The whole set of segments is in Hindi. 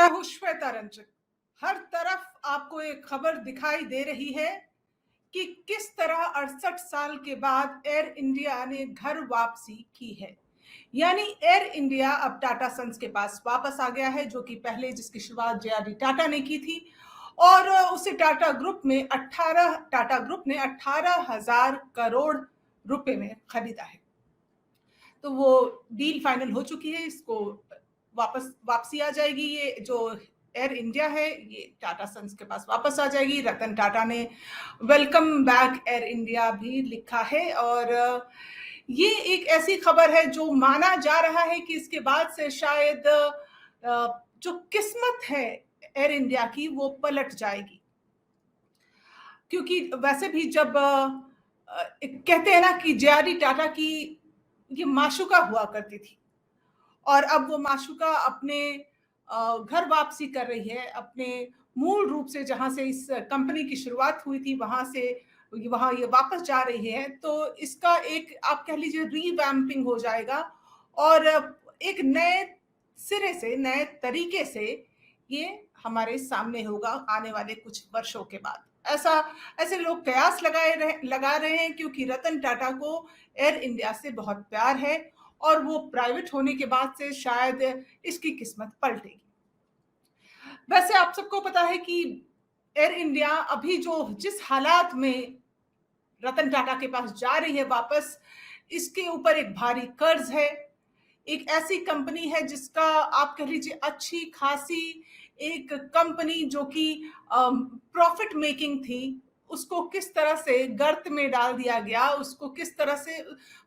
मैं हूँ श्वेता रंजन। हर तरफ आपको एक खबर दिखाई दे रही है कि किस तरह 68 साल के बाद एयर इंडिया ने घर वापसी की है। यानी एयर इंडिया अब टाटा सन्स के पास वापस आ गया है, जो कि पहले जिसकी शुरुआत जे.आर.डी. टाटा ने की थी। और उसे टाटा ग्रुप ने 18,000 करोड़ रुपए में खरीदा है। तो वो डील फाइनल हो चुकी है। इसको वापसी आ जाएगी। ये जो एयर इंडिया है ये टाटा सन्स के पास वापस आ जाएगी। रतन टाटा ने वेलकम बैक एयर इंडिया भी लिखा है। और ये एक ऐसी खबर है जो माना जा रहा है कि इसके बाद से शायद जो किस्मत है एयर इंडिया की वो पलट जाएगी। क्योंकि वैसे भी जब कहते हैं ना कि जे.आर.डी. टाटा की ये माशुका हुआ करती थी, और अब वो माशुका अपने घर वापसी कर रही है, अपने मूल रूप से जहां से इस कंपनी की शुरुआत हुई थी वहां ये वापस जा रही है। तो इसका एक आप कह लीजिए रीवैम्पिंग हो जाएगा और एक नए सिरे से, नए तरीके से ये हमारे सामने होगा आने वाले कुछ वर्षों के बाद। ऐसे लोग कयास लगा रहे हैं, क्योंकि रतन टाटा को एयर इंडिया से बहुत प्यार है और वो प्राइवेट होने के बाद से शायद इसकी किस्मत पलटेगी। वैसे आप सबको पता है कि एयर इंडिया अभी जिस हालात में रतन टाटा के पास जा रही है वापस, इसके ऊपर एक भारी कर्ज है। एक ऐसी कंपनी है जिसका आप कह लीजिए अच्छी खासी एक कंपनी जो कि प्रॉफिट मेकिंग थी, उसको किस तरह से गर्त में डाल दिया गया, उसको किस तरह से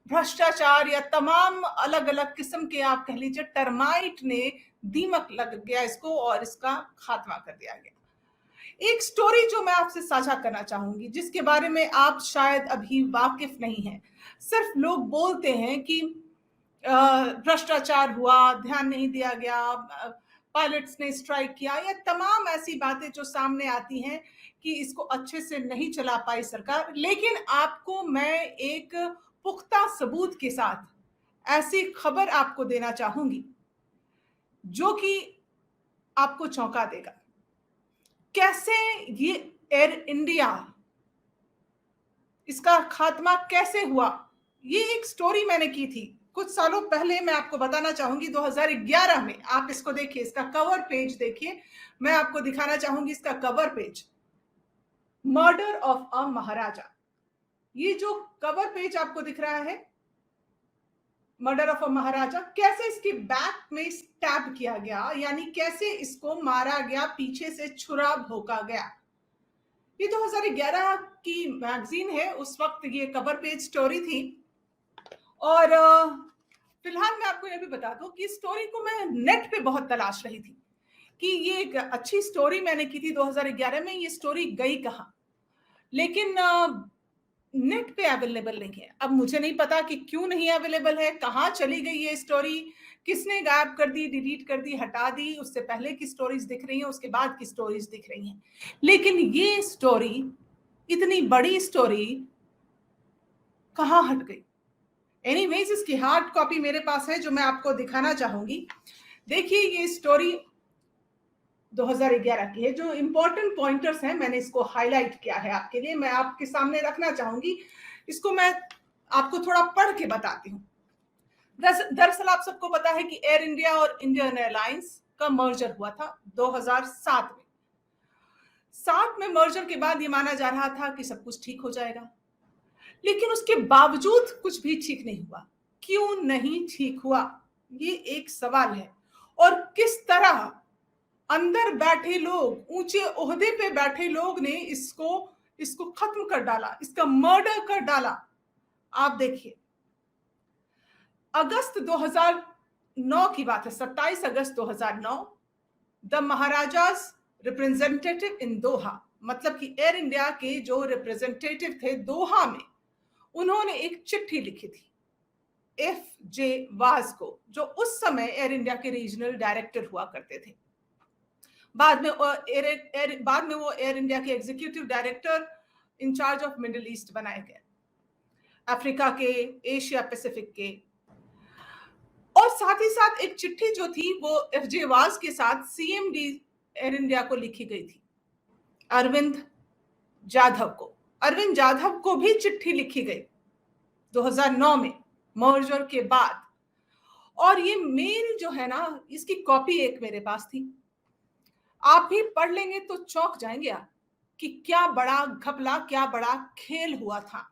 भ्रष्टाचार या तमाम अलग अलग किस्म के आप कह लीजिए टर्माइट ने दीमक लग गया इसको और इसका खात्मा कर दिया गया। एक स्टोरी जो मैं आपसे साझा करना चाहूंगी, जिसके बारे में आप शायद अभी वाकिफ नहीं हैं। सिर्फ लोग बोलते हैं कि भ्रष्टाचार हुआ, ध्यान नहीं दिया गया, पायलट्स ने स्ट्राइक किया, या तमाम ऐसी बातें जो सामने आती हैं कि इसको अच्छे से नहीं चला पाई सरकार। लेकिन आपको मैं एक पुख्ता सबूत के साथ ऐसी खबर आपको देना चाहूंगी जो कि आपको चौंका देगा। कैसे ये एयर इंडिया, इसका खात्मा कैसे हुआ, ये एक स्टोरी मैंने की थी कुछ सालों पहले। मैं आपको बताना चाहूंगी 2011 में। आप इसको देखिए, इसका कवर पेज देखिए। मैं आपको दिखाना चाहूंगी इसका cover page, murder of a Maharaja. ये जो कवर पेज आपको दिख रहा है, मर्डर ऑफ अ महाराजा, कैसे इसके बैक में स्टैब किया गया, यानी कैसे इसको मारा गया, पीछे से छुरा भोंका गया। ये 2011 की मैगजीन है, उस वक्त ये कवर पेज स्टोरी थी। और फिलहाल मैं आपको ये भी बता दूं कि स्टोरी को मैं नेट पे बहुत तलाश रही थी कि ये एक अच्छी स्टोरी मैंने की थी 2011 में, ये स्टोरी गई कहां, लेकिन नेट पे अवेलेबल नहीं है। अब मुझे नहीं पता कि क्यों नहीं अवेलेबल है, कहां चली गई ये स्टोरी, किसने गायब कर दी, डिलीट कर दी, हटा दी। उससे पहले की स्टोरीज दिख रही हैं, उसके बाद की स्टोरीज दिख रही हैं, लेकिन ये स्टोरी, इतनी बड़ी स्टोरी कहां हट गई। एनीवेज, इसकी हार्ड कॉपी मेरे पास है जो मैं आपको दिखाना चाहूंगी। देखिए, ये स्टोरी 2011 की है। जो इंपॉर्टेंट पॉइंटर्स हैं मैंने इसको हाईलाइट किया है आपके लिए, मैं आपके सामने रखना चाहूंगी। इसको मैं आपको थोड़ा पढ़ के बताती हूँ। दरअसल आप सबको पता है कि एयर इंडिया और इंडियन एयरलाइंस का मर्जर हुआ था 2007 में। 7 में मर्जर के बाद ये माना जा रहा था कि सब कुछ ठीक हो जाएगा, लेकिन उसके बावजूद कुछ भी ठीक नहीं हुआ। क्यों नहीं ठीक हुआ, ये एक सवाल है। और किस तरह अंदर बैठे लोग, ऊंचे ओहदे पे बैठे लोग ने इसको खत्म कर डाला, इसका मर्डर कर डाला। आप देखिए, अगस्त 2009 की बात है, 27 अगस्त 2009, द महाराजाज रिप्रेजेंटेटिव इन दोहा, मतलब कि एयर इंडिया के जो रिप्रेजेंटेटिव थे दोहा में, उन्होंने एक चिट्ठी लिखी थी F.J. वाज को, जो उस समय एयर इंडिया के रीजनल डायरेक्टर हुआ करते थे। बाद में वो एयर इंडिया के executive director in-charge of Middle East बनाए गए, अफ्रीका के, एशिया पैसिफिक के। और साथ ही साथ एक चिट्ठी जो थी वो एफजे वाज के साथ सीएमडी एयर इंडिया को लिखी गई थी, अरविंद जाधव को। अरविंद जाधव को भी चिट्ठी लिखी गई 2009 में मर्जर के बाद। और ये मेल जो है ना, इसकी कॉपी एक मेरे पास थी, आप भी पढ़ लेंगे तो चौंक जाएंगे आप कि क्या बड़ा घपला, क्या बड़ा खेल हुआ था।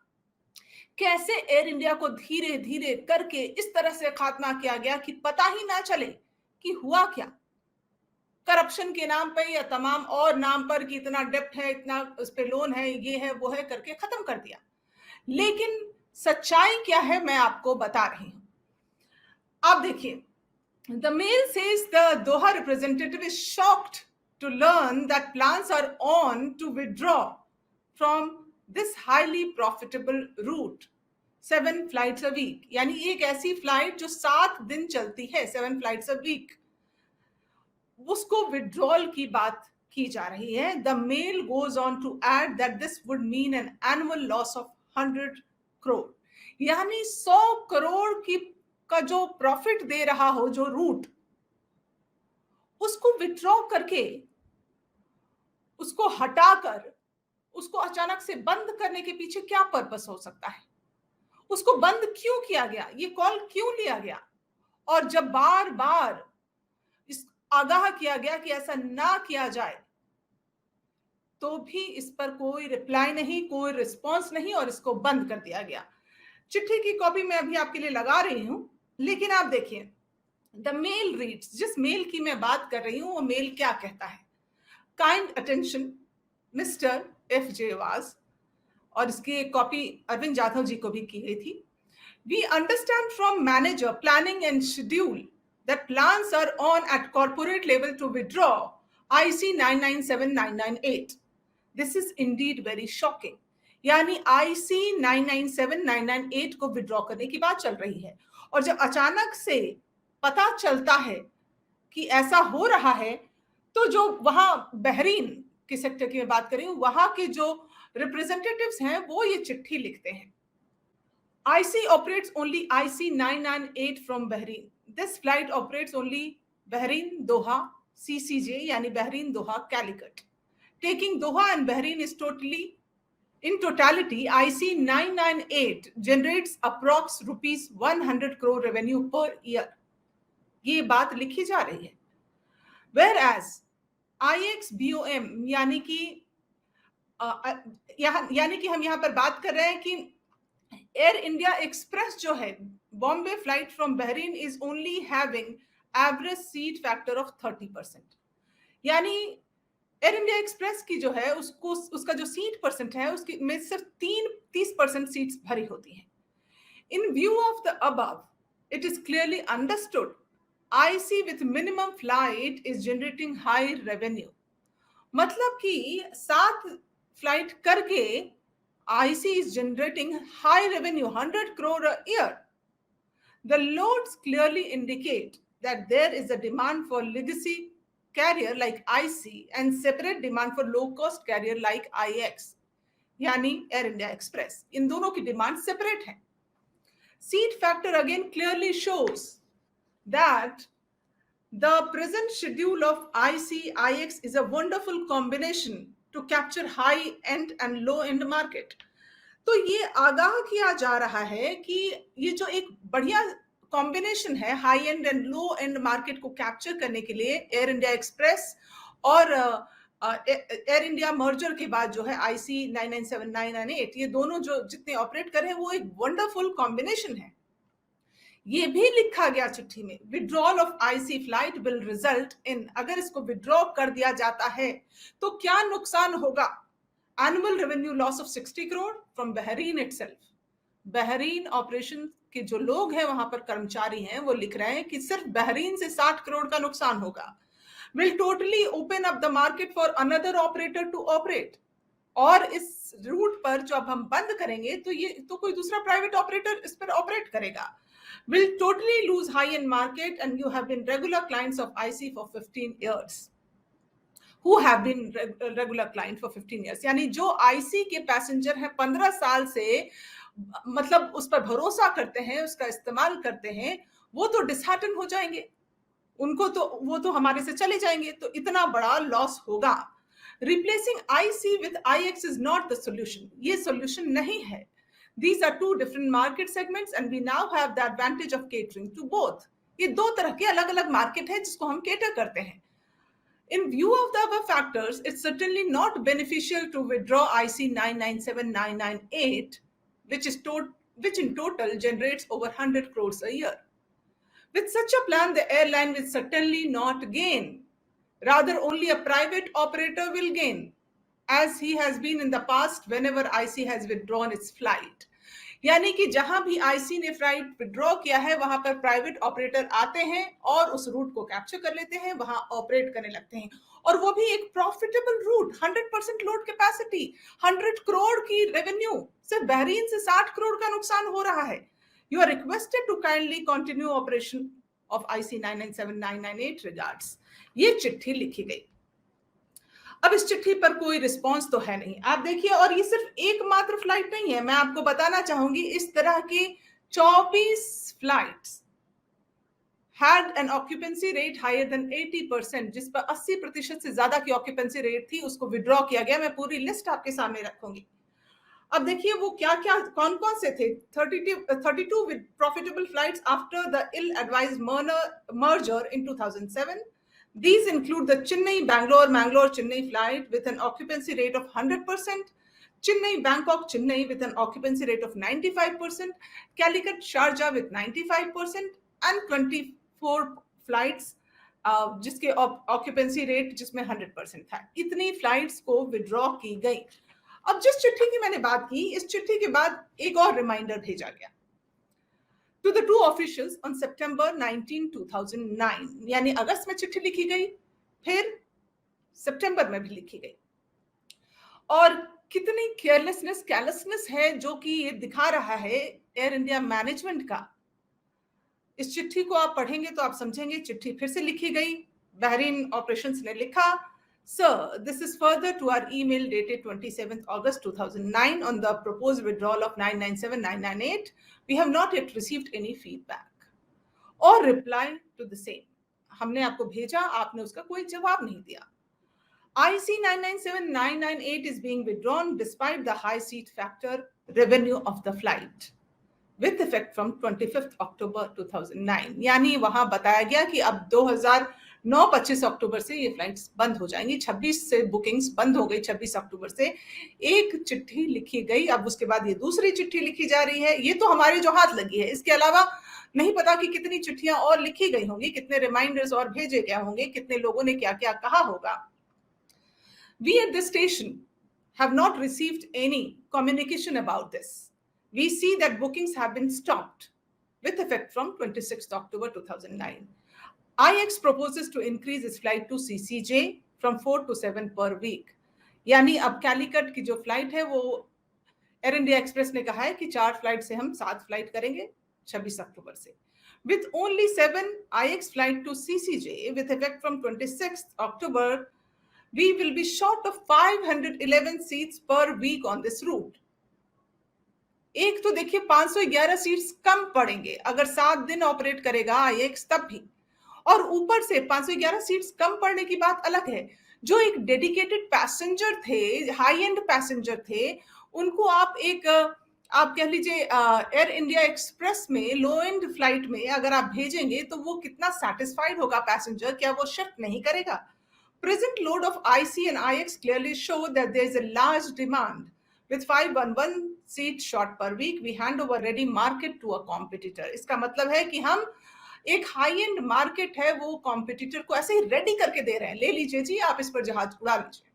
कैसे एयर इंडिया को धीरे धीरे करके इस तरह से खात्मा किया गया कि पता ही ना चले कि हुआ क्या। करप्शन के नाम पे या तमाम और नाम पर कि इतना डेप्ट है, इतना उस पे लोन है, ये है वो है करके खत्म कर दिया। लेकिन सच्चाई क्या है मैं आपको बता रही हूं। आप देखिए, the mail says the Doha representative is shocked to learn that plans are on to withdraw from this highly profitable route 7 flights a week। यानी एक ऐसी फ्लाइट जो 7 दिन चलती है, 7 flights a week, उसको विड्रॉल की बात की जा रही है। The mail goes on to add that this would mean an annual loss of 100 crore, यानी 100 करोड़ की का जो प्रॉफिट दे रहा हो जो रूट, उसको विड्रॉ करके, उसको हटाकर, उसको अचानक से बंद करने के पीछे क्या पर्पस हो सकता है? उसको बंद क्यों किया गया? ये कॉल क्यों लिया गया? और जब बार बार इस आगाह किया गया कि ऐसा ना किया जाए, तो भी इस पर कोई रिप्लाई नहीं, कोई रिस्पॉन्स नहीं, और इसको बंद कर दिया गया। चिट्ठी की कॉपी मैं अभी आपके लिए लगा रही हूं, लेकिन आप देखिए, द मेल रीड्स, जिस मेल की मैं बात कर रही हूं वो मेल क्या कहता है। Kind attention mister F J was, और इसकी एक कॉपी अरविंद जाधव जी को भी की गई थी। We understand from manager planning and schedule that plans are on at corporate level to withdraw IC 997998. This is indeed very shocking. यानी IC 997998 को विड्रॉ करने की बात चल रही है, और जब अचानक से पता चलता है कि ऐसा हो रहा है, तो जो वहां बहरीन के सेक्टर की मैं बात कर रही हूं, वहां के जो रिप्रेजेंटेटिव्स हैं वो ये चिट्ठी लिखते हैं। IC operates only IC 998 from Bahrain. This flight operates only Bahrain, Doha, CCJ, yani Bahrain, Doha, Calicut. Taking Doha and Bahrain is totally, in totality, IC 998 generates approx rupees 100 crore revenue per year. ये बात लिखी जा रही है। Whereas IXBOM यानी कि हम यहाँ पर बात कर रहे हैं कि एयर इंडिया एक्सप्रेस जो है, Bombay flight from Bahrain is only having average seat factor of 30%। यानी एयर इंडिया एक्सप्रेस की जो है उसको, उसका जो सीट परसेंट है उसकी में सिर्फ 30% सीट्स भरी होती हैं। इन view of the above, it is clearly understood IC with minimum flight is generating high revenue. मतलब कि 7 फ्लाइट करके IC is generating high revenue, 100 crore a year. The loads clearly indicate that there is a demand for legacy carrier like IC and separate demand for low-cost carrier like IX, यानी Air India Express. इन दोनों की demand separate है. Seat factor again clearly shows that the present schedule of IC, IX is a wonderful combination to capture high-end and low-end market. तो ये आगाह किया जा रहा है कि ये जो एक बढ़िया कॉम्बिनेशन है high and and low and market को कैप्चर करने के लिए, एयर इंडिया एक्सप्रेस और एयर इंडिया मर्जर के बाद जो है IC 997998, ये दोनों जो जितने ऑपरेट कर रहे हैं वो एक वंडरफुल कॉम्बिनेशन है। ये भी लिखा गया चिट्ठी में, withdrawal of IC flight will result in, अगर इसको विड्रॉ कर दिया जाता है तो क्या नुकसान होगा? Annual revenue loss of 60 crore from Bahrain itself. Bahrain operation के जो लोग हैं, वहां पर कर्मचारी हैं, वो लिख रहे हैं कि सिर्फ बहरीन से 60 करोड़ का नुकसान होगा। Will totally open up the market for another operator to operate, और इस रूट पर जो अब हम बंद करेंगे तो ये तो कोई दूसरा प्राइवेट ऑपरेटर इस पर ऑपरेट करेगा। will totally lose high-end market, and you have been regular clients of IC for 15 years. Who have been regular client for 15 years? यानी जो IC के पैसेंजर हैं 15 साल से, मतलब उस पर भरोसा करते हैं, उसका इस्तेमाल करते हैं, वो तो डिसहार्टन हो जाएंगे, उनको तो वो तो हमारे से चले जाएंगे, तो इतना बड़ा लॉस होगा। Replacing IC with IX is not the solution, ये सोल्यूशन नहीं है। These are two different market segments and we now have the advantage of catering to both. ये दो तरह के अलग अलग मार्केट है जिसको हम केटर करते हैं। In view of the above factors, it's certainly not beneficial to withdraw IC 997998, which in total generates over 100 crores a year. With such a plan, the airline will certainly not gain. Rather, only a private operator will gain, as he has been in the past whenever IC has withdrawn its flight. यानी कि जहां भी आईसी ने फ्लाइट विड्रॉ किया है वहां पर प्राइवेट ऑपरेटर आते हैं और उस रूट को कैप्चर कर लेते हैं, वहां ऑपरेट करने लगते हैं, और वो भी एक profitable route, 100% load capacity, 100 crore की रेवेन्यू, सिर्फ बहरीन से 60 करोड़ का नुकसान हो रहा है। You are requested to kindly continue operation of IC 997998 regards. ये चिट्ठी लिखी गई। अब इस चिट्ठी पर कोई रिस्पांस तो है नहीं। आप देखिए, और ये सिर्फ एकमात्र फ्लाइट नहीं है, मैं आपको बताना चाहूंगी इस तरह की 24 flights had an occupancy rate higher than 80%, जिस पर 80% से ज्यादा की ऑक्यूपेंसी रेट थी, उसको विड्रॉ किया गया। मैं पूरी लिस्ट आपके सामने रखूंगी। अब देखिए वो क्या क्या कौन कौन से थे। 32 with profitable flights after the ill-advised merger in 2007. These include the Chennai-Bangalore-Mangalore-Chennai flight with an occupancy rate of 100%, Chennai-Bangkok-Chennai with an occupancy rate of 95%, Calicut-Sharjah with 95%, and 24 flights जिसके ऑक्यूपेंसी रेट जिसमें 100% था। इतनी फ्लाइट्स को विड्रॉ की गई। अब जिस चिट्ठी की मैंने बात की, इस चिट्ठी के बाद एक और रिमाइंडर भेजा गया to the two officials on September 19, 2009, यानी अगस्त में चिट्ठी लिखी गई, फिर सितंबर में भी लिखी गई। और कितनी कैलसनेस है जो कि ये दिखा रहा है एयर इंडिया मैनेजमेंट का। इस चिट्ठी को आप पढ़ेंगे तो आप समझेंगे, चिट्ठी फिर से लिखी गई। बहरीन ऑपरेशंस ने लिखा, Sir, this is further to our email dated 27th August 2009 on the proposed withdrawal of 997998. We have not yet received any feedback or reply to the same. हमने आपको भेजा, आपने उसका कोई जवाब नहीं दिया। IC 997998 is being withdrawn despite the high seat factor revenue of the flight with effect from 25th October 2009. यानी वहां बताया गया कि अब 25 अक्टूबर से ये फ्लाइट्स बंद हो जाएंगी। 26 से बुकिंग्स बंद हो गई, 26 अक्टूबर से। एक चिट्ठी लिखी गई, अब उसके बाद ये दूसरी चिट्ठी लिखी जा रही है। ये तो हमारे जो हाथ लगी है, इसके अलावा नहीं पता कि कितनी चिट्ठियां और लिखी गई होंगी, कितने रिमाइंडर्स और भेजे गए होंगे, कितने लोगों ने क्या क्या कहा होगा। We at this station have not received any communication about this. We see that bookings have been stopped with effect from 26th October 2009. IX proposes to increase its flight to CCJ from 4 to 7 per week. यानी अब कैलिकट की जो फ्लाइट है वो एयर इंडिया एक्सप्रेस ने कहा है कि 4 फ्लाइट से हम 7 फ्लाइट करेंगे 26 अक्टूबर से। With only 7 IX flight to CCJ with effect from 26th October, we will be short of 511 seats per week on this route. एक तो देखिए 511 सीट्स कम पड़ेंगे अगर 7 दिन ऑपरेट करेगा IX तब भी, और ऊपर से 511 सीट्स कम पड़ने की बात अलग है। जो एक डेडिकेटेड पैसेंजर थे, हाई एंड पैसेंजर थे, उनको आप कह लीजिए एयर इंडिया एक्सप्रेस में लो एंड फ्लाइट में अगर आप भेजेंगे तो वो कितना सेटिस्फाइड होगा पैसेंजर, क्या वो शिफ्ट नहीं करेगा। Present load of IC and IX clearly show that there is a large demand. With 511 seats short per week, we hand over ready market to a competitor. इसका मतलब है कि हम एक हाई एंड मार्केट है वो कॉम्पिटिटर को ऐसे ही रेडी करके दे रहे हैं, ले लीजिए जी, आप इस पर जहाज उड़ा लीजिए,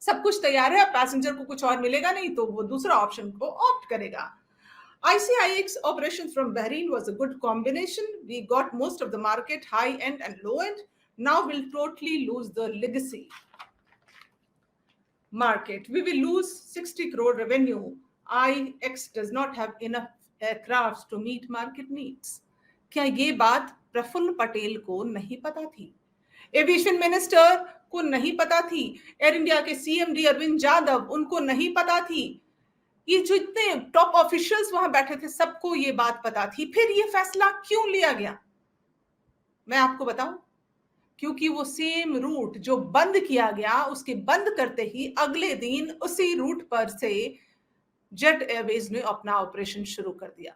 सब कुछ तैयार है। पैसेंजर को कुछ और मिलेगा नहीं तो वो दूसरा ऑप्शन को ऑप्ट करेगा। ICIX operations from Bahrain was a good combination. We got most of the market, high end and low end. Now we'll totally lose the legacy market. We will lose 60 crore revenue. IX does not have enough aircrafts to meet market needs. क्या ये बात प्रफुल्ल पटेल को नहीं पता थी? एविएशन मिनिस्टर को नहीं पता थी? एयर इंडिया के CMD अरविंद जाधव, उनको नहीं पता थी ये जो इतने टॉप ऑफिशियल्स वहां बैठे थे सबको ये बात पता थी, फिर ये फैसला क्यों लिया गया? मैं आपको बताऊं, क्योंकि वो सेम रूट जो बंद किया गया, उसके बंद करते ही अगले दिन उसी रूट पर से जेट एयरवेज ने अपना ऑपरेशन शुरू कर दिया।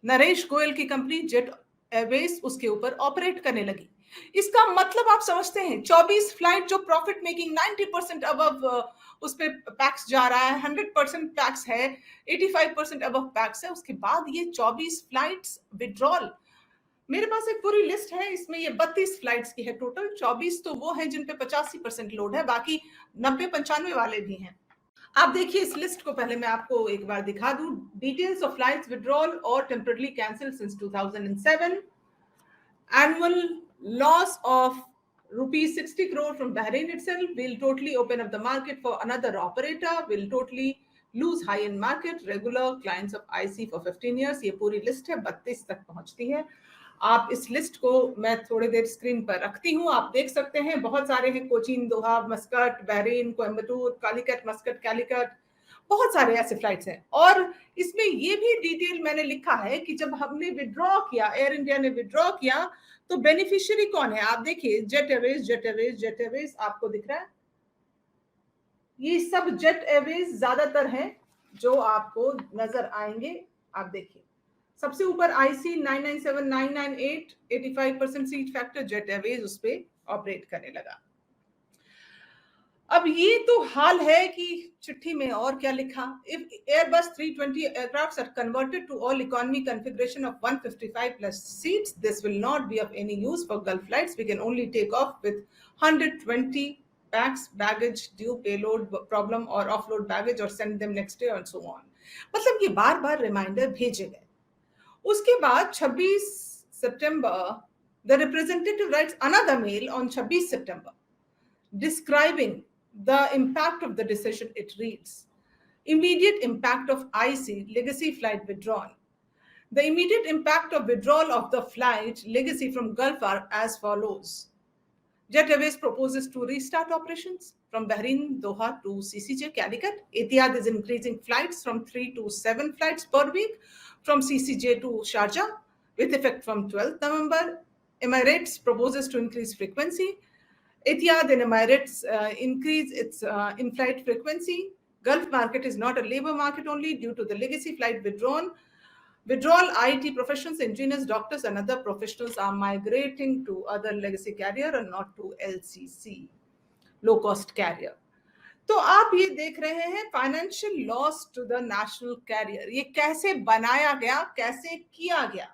नरेश गोयल की कंपनी जेट एयरवेज उसके ऊपर ऑपरेट करने लगी। इसका मतलब आप समझते हैं, 24 फ्लाइट जो प्रॉफिट मेकिंग 90% अबव उस पे पैक्स जा रहा है, 100% पैक्स है, 85% अबव पैक्स है, उसके बाद ये 24 फ्लाइट्स विड्रॉल। मेरे पास एक पूरी लिस्ट है, इसमें ये 32 फ्लाइट्स की है टोटल। 24 तो वो है जिन पे 85% लोड है, बाकी 90-95 वाले भी हैं। आप देखिए इस लिस्ट को, पहले मैं आपको एक बार दिखा दूं। डिटेल्स ऑफ फ्लाइट्स विड्रॉल और temporarily cancel since 2007। Annual loss of rupees 60 crore from Bahrain itself will totally open up the market for another operator, will totally lose high-end market, regular clients of IC for 15 years. ये पूरी लिस्ट है, 32 तक पहुंचती है। आप इस लिस्ट को मैं थोड़ी देर स्क्रीन पर रखती हूँ, आप देख सकते हैं। बहुत सारे हैं, Cochin, Doha, Muscat, Bahrain, Coimbatore, Calicut, Muscat, Calicut, बहुत सारे ऐसे फ्लाइट्स हैं। और इसमें ये भी डिटेल मैंने लिखा है कि जब हमने विड्रॉ किया, एयर इंडिया ने विड्रॉ किया, तो बेनिफिशियरी कौन है? आप देखिए, jet Airways, jet Airways, jet Airways आपको दिख रहा है। ये सब जेट एयरवेज ज्यादातर हैं जो आपको नजर आएंगे। आप देखिए, सबसे ऊपर IC 997, 998, 85% seat factor, jet Airways उस पे ऑपरेट करने लगा। अब ये तो हाल है कि चिट्ठी में और क्या लिखा। If Airbus 320 aircrafts are converted to all economy configuration of 155 plus seats, this will not be of any use for gulf flights. We can only take off with 120 pax, baggage due, payload problem और ऑफलोड बैगेज और send them next day and so on. मतलब ये बार बार रिमाइंडर भेजे गए। उसके बाद 26 September the representative writes another mail on 26 September describing the impact of the decision. It reads, immediate impact of IC legacy flight withdrawal. The immediate impact of withdrawal of the flight legacy from Gulf are as follows. Jet Airways proposes to restart operations from Bahrain, Doha to CCJ, Calicut. Etihad is increasing flights from 3 to 7 flights per week from CCJ to Sharjah with effect from 12th November. Emirates proposes to increase frequency. Etihad and Emirates increase its in-flight frequency. Gulf market is not a labor market only due to the legacy flight withdrawal. IT professionals, engineers, doctors, and other professionals are migrating to other legacy carrier and not to LCC, low cost carrier. तो आप ये देख रहे हैं financial loss to the national carrier. ये कैसे बनाया गया, कैसे किया गया?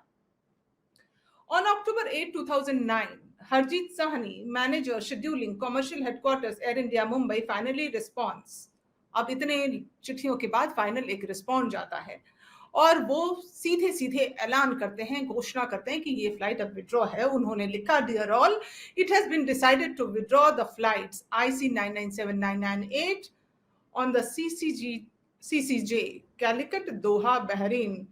On October 8, 2009, Harjeet Sahni, manager scheduling commercial headquarters Air India Mumbai, finally responds. अब इतने चिट्ठियों के बाद फाइनल एक रिस्पॉन्ड जाता है और वो सीधे सीधे ऐलान करते हैं, घोषणा करते हैं कि ये फ्लाइट अब विड्रॉ है। उन्होंने लिखा, dear all, it has been decided to withdraw the flights IC 997, 998 on the CCJ Calicut, Doha, Bahrain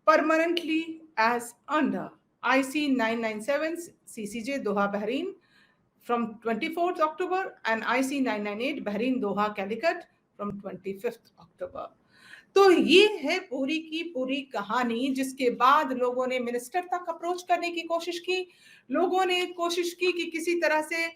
permanently as under IC 997 CCJ Doha Bahrain from 24th October and IC 998 Bahrain Doha Calicut from 25th October. तो ये है पूरी की पूरी कहानी, जिसके बाद लोगों ने मिनिस्टर तक अप्रोच करने की कोशिश की। लोगों ने कोशिश की कि किसी तरह से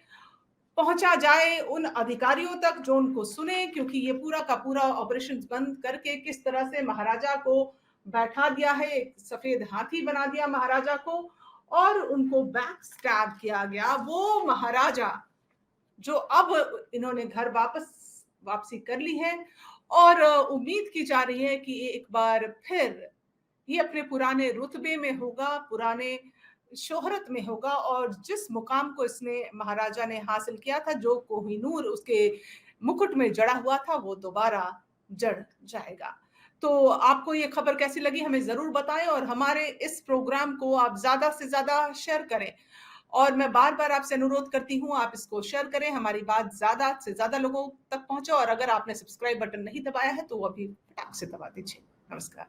पहुंचा जाए उन अधिकारियों तक जो उनको सुने, क्योंकि ये पूरा का पूरा ऑपरेशन बंद करके किस तरह से महाराजा को बैठा दिया है, एक सफेद हाथी बना दिया महाराजा को और उनको बैक स्टैब किया गया। वो महाराजा जो अब इन्होंने घर वापसी कर ली है और उम्मीद की जा रही है कि एक बार फिर ये अपने पुराने रुतबे में होगा, पुराने शोहरत में होगा और जिस मुकाम को इसने महाराजा ने हासिल किया था, जो कोहिनूर उसके मुकुट में जड़ा हुआ था, वो दोबारा जड़ जाएगा। तो आपको ये खबर कैसी लगी हमें जरूर बताएं और हमारे इस प्रोग्राम को आप ज्यादा से ज्यादा शेयर करें। और मैं बार बार आपसे अनुरोध करती हूं, आप इसको शेयर करें, हमारी बात ज्यादा से ज्यादा लोगों तक पहुंचे। और अगर आपने सब्सक्राइब बटन नहीं दबाया है तो वो अभी फटाक से दबा दीजिए। नमस्कार।